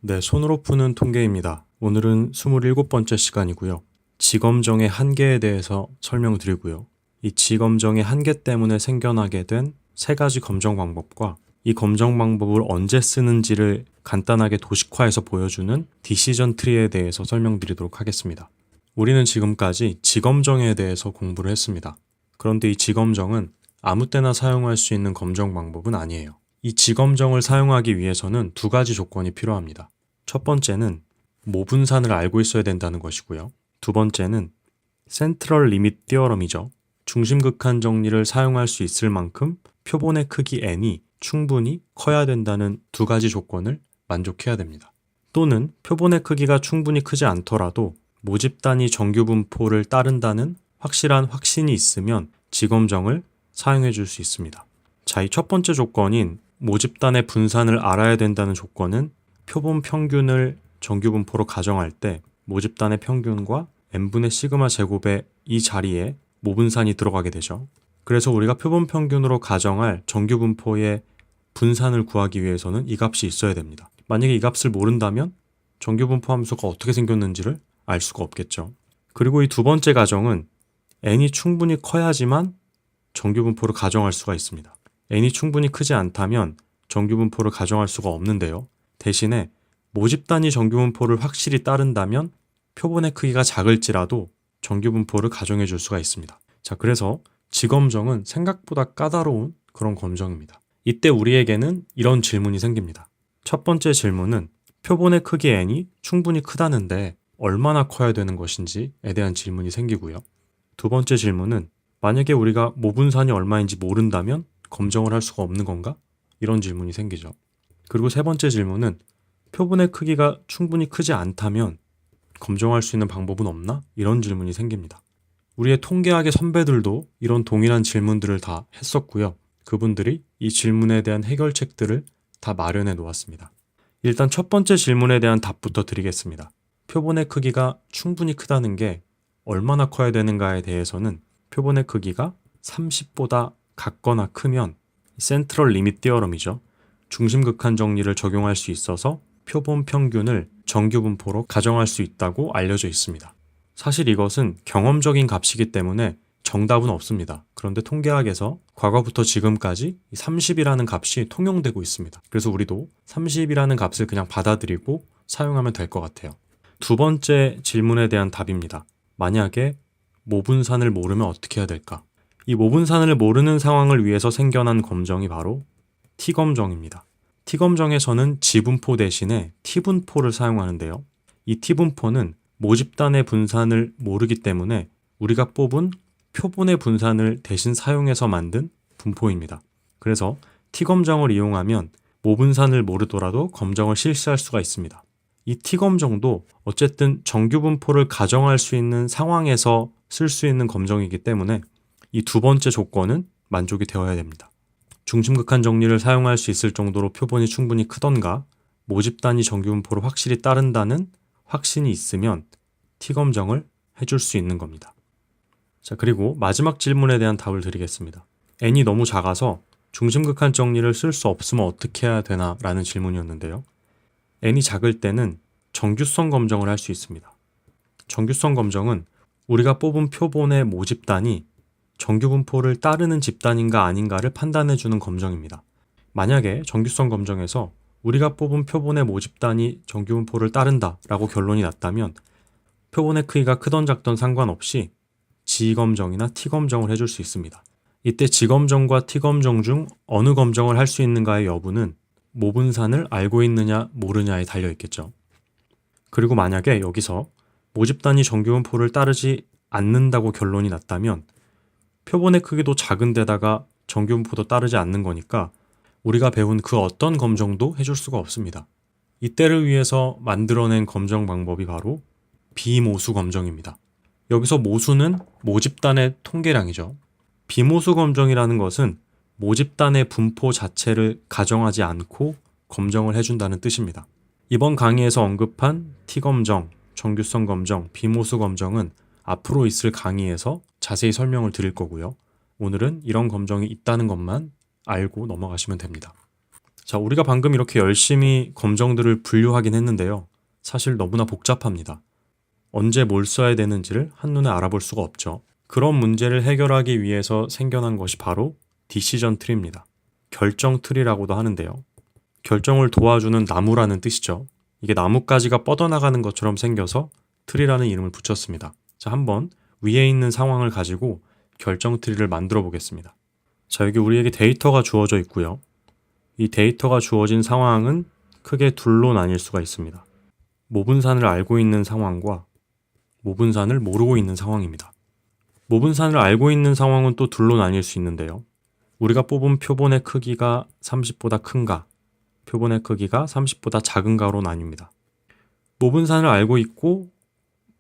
네, 손으로 푸는 통계입니다. 오늘은 27번째 시간이고요. 지검정의 한계에 대해서 설명드리고요. 이 지검정의 한계 때문에 생겨나게 된 세 가지 검정 방법과 이 검정 방법을 언제 쓰는지를 간단하게 도식화해서 보여주는 디시전 트리에 대해서 설명드리도록 하겠습니다. 우리는 지금까지 지검정에 대해서 공부를 했습니다. 그런데 이 지검정은 아무 때나 사용할 수 있는 검정 방법은 아니에요. 이 지검정을 사용하기 위해서는 두 가지 조건이 필요합니다. 첫 번째는 모분산을 알고 있어야 된다는 것이고요. 두 번째는 센트럴 리밋 티어럼이죠. 중심극한 정리를 사용할 수 있을 만큼 표본의 크기 n이 충분히 커야 된다는 두 가지 조건을 만족해야 됩니다. 또는 표본의 크기가 충분히 크지 않더라도 모집 단위 정규 분포를 따른다는 확실한 확신이 있으면 지검정을 사용해 줄 수 있습니다. 자, 이 첫 번째 조건인 모집단의 분산을 알아야 된다는 조건은 표본 평균을 정규 분포로 가정할 때 모집단의 평균과 n분의 시그마 제곱의 이 자리에 모분산이 들어가게 되죠. 그래서 우리가 표본 평균으로 가정할 정규 분포의 분산을 구하기 위해서는 이 값이 있어야 됩니다. 만약에 이 값을 모른다면 정규 분포 함수가 어떻게 생겼는지를 알 수가 없겠죠. 그리고 이 두 번째 가정은 n이 충분히 커야지만 정규 분포를 가정할 수가 있습니다. n이 충분히 크지 않다면 정규 분포를 가정할 수가 없는데요. 대신에 모집 단위 정규 분포를 확실히 따른다면 표본의 크기가 작을지라도 정규 분포를 가정해 줄 수가 있습니다. 자, 그래서 지검정은 생각보다 까다로운 그런 검정입니다. 이때 우리에게는 이런 질문이 생깁니다. 첫 번째 질문은 표본의 크기 n이 충분히 크다는데 얼마나 커야 되는 것인지에 대한 질문이 생기고요. 두 번째 질문은 만약에 우리가 모분산이 얼마인지 모른다면 검정을 할 수가 없는 건가? 이런 질문이 생기죠. 그리고 세 번째 질문은 표본의 크기가 충분히 크지 않다면 검정할 수 있는 방법은 없나? 이런 질문이 생깁니다. 우리의 통계학의 선배들도 이런 동일한 질문들을 다 했었고요. 그분들이 이 질문에 대한 해결책들을 다 마련해 놓았습니다. 일단 첫 번째 질문에 대한 답부터 드리겠습니다. 표본의 크기가 충분히 크다는 게 얼마나 커야 되는가에 대해서는 표본의 크기가 30보다 같거나 크면 센트럴 리밋 티어럼이죠. 중심극한 정리를 적용할 수 있어서 표본 평균을 정규 분포로 가정할 수 있다고 알려져 있습니다. 사실 이것은 경험적인 값이기 때문에 정답은 없습니다. 그런데 통계학에서 과거부터 지금까지 30이라는 값이 통용되고 있습니다. 그래서 우리도 30이라는 값을 그냥 받아들이고 사용하면 될 것 같아요. 두 번째 질문에 대한 답입니다. 만약에 모분산을 모르면 어떻게 해야 될까? 이 모분산을 모르는 상황을 위해서 생겨난 검정이 바로 T검정입니다. T검정에서는 지분포 대신에 T분포를 사용하는데요. 이 T분포는 모집단의 분산을 모르기 때문에 우리가 뽑은 표본의 분산을 대신 사용해서 만든 분포입니다. 그래서 T검정을 이용하면 모분산을 모르더라도 검정을 실시할 수가 있습니다. 이 T검정도 어쨌든 정규 분포를 가정할 수 있는 상황에서 쓸 수 있는 검정이기 때문에 이 두 번째 조건은 만족이 되어야 됩니다. 중심극한 정리를 사용할 수 있을 정도로 표본이 충분히 크던가 모집 단위 정규 분포를 확실히 따른다는 확신이 있으면 T검정을 해줄 수 있는 겁니다. 자, 그리고 마지막 질문에 대한 답을 드리겠습니다. n이 너무 작아서 중심극한 정리를 쓸 수 없으면 어떻게 해야 되나 라는 질문이었는데요. n이 작을 때는 정규성 검정을 할 수 있습니다. 정규성 검정은 우리가 뽑은 표본의 모집단이 정규 분포를 따르는 집단인가 아닌가를 판단해주는 검정입니다. 만약에 정규성 검정에서 우리가 뽑은 표본의 모집단이 정규 분포를 따른다 라고 결론이 났다면 표본의 크기가 크던 작던 상관없이 지검정이나 T검정을 해줄 수 있습니다. 이때 지검정과 T검정 중 어느 검정을 할 수 있는가의 여부는 모분산을 알고 있느냐 모르냐에 달려있겠죠. 그리고 만약에 여기서 모집단이 정규 분포를 따르지 않는다고 결론이 났다면 표본의 크기도 작은 데다가 정규 분포도 따르지 않는 거니까 우리가 배운 그 어떤 검정도 해줄 수가 없습니다. 이때를 위해서 만들어낸 검정 방법이 바로 비모수 검정입니다. 여기서 모수는 모집단의 통계량이죠. 비모수 검정이라는 것은 모집단의 분포 자체를 가정하지 않고 검정을 해준다는 뜻입니다. 이번 강의에서 언급한 T검정, 정규성 검정, 비모수 검정은 앞으로 있을 강의에서 자세히 설명을 드릴 거고요. 오늘은 이런 검정이 있다는 것만 알고 넘어가시면 됩니다. 자, 우리가 방금 이렇게 열심히 검정들을 분류하긴 했는데요. 사실 너무나 복잡합니다. 언제 뭘 써야 되는지를 한눈에 알아볼 수가 없죠. 그런 문제를 해결하기 위해서 생겨난 것이 바로 디시전 트리입니다. 결정 트리라고도 하는데요. 결정을 도와주는 나무라는 뜻이죠. 이게 나뭇가지가 뻗어나가는 것처럼 생겨서 트리라는 이름을 붙였습니다. 자, 한번 위에 있는 상황을 가지고 결정 트리를 만들어 보겠습니다. 자, 여기 우리에게 데이터가 주어져 있고요. 이 데이터가 주어진 상황은 크게 둘로 나뉠 수가 있습니다. 모분산을 알고 있는 상황과 모분산을 모르고 있는 상황입니다. 모분산을 알고 있는 상황은 또 둘로 나뉠 수 있는데요. 우리가 뽑은 표본의 크기가 30보다 큰가, 표본의 크기가 30보다 작은가로 나뉩니다. 모분산을 알고 있고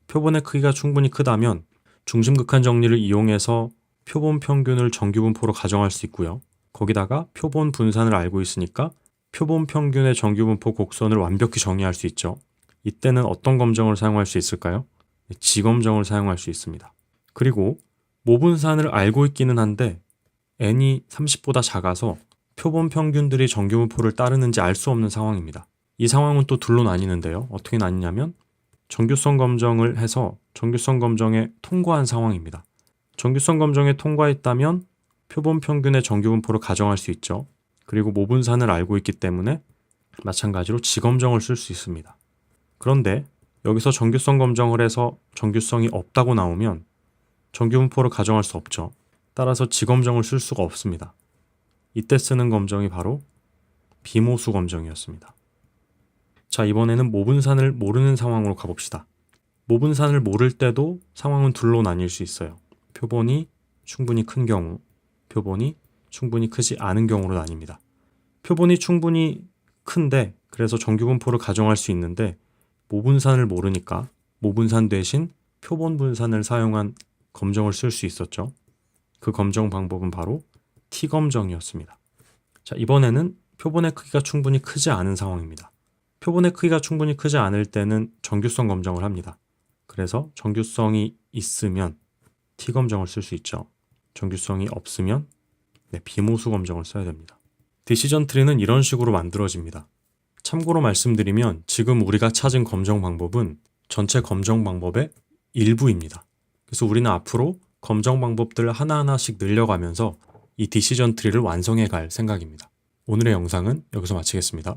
표본의 크기가 충분히 크다면 중심극한 정리를 이용해서 표본 평균을 정규분포로 가정할 수 있고요. 거기다가 표본 분산을 알고 있으니까 표본 평균의 정규분포 곡선을 완벽히 정의할 수 있죠. 이때는 어떤 검정을 사용할 수 있을까요? 지검정을 사용할 수 있습니다. 그리고 모분산을 알고 있기는 한데 n이 30보다 작아서 표본 평균들이 정규분포를 따르는지 알 수 없는 상황입니다. 이 상황은 또 둘로 나뉘는데요. 어떻게 나뉘냐면 정규성 검정을 해서 정규성 검정에 통과한 상황입니다. 정규성 검정에 통과했다면 표본 평균의 정규분포를 가정할 수 있죠. 그리고 모분산을 알고 있기 때문에 마찬가지로 지검정을 쓸 수 있습니다. 그런데 여기서 정규성 검정을 해서 정규성이 없다고 나오면 정규분포를 가정할 수 없죠. 따라서 지검정을 쓸 수가 없습니다. 이때 쓰는 검정이 바로 비모수 검정이었습니다. 자, 이번에는 모분산을 모르는 상황으로 가봅시다. 모분산을 모를 때도 상황은 둘로 나뉠 수 있어요. 표본이 충분히 큰 경우, 표본이 충분히 크지 않은 경우로 나뉩니다. 표본이 충분히 큰데 그래서 정규분포를 가정할 수 있는데 모분산을 모르니까 모분산 대신 표본 분산을 사용한 검정을 쓸 수 있었죠. 그 검정 방법은 바로 T검정이었습니다. 자, 이번에는 표본의 크기가 충분히 크지 않은 상황입니다. 표본의 크기가 충분히 크지 않을 때는 정규성 검정을 합니다. 그래서 정규성이 있으면 T검정을 쓸 수 있죠. 정규성이 없으면 비모수 검정을 써야 됩니다. 디시전 트리는 이런 식으로 만들어집니다. 참고로 말씀드리면 지금 우리가 찾은 검정 방법은 전체 검정 방법의 일부입니다. 그래서 우리는 앞으로 검정 방법들을 하나하나씩 늘려가면서 이 디시전 트리를 완성해 갈 생각입니다. 오늘의 영상은 여기서 마치겠습니다.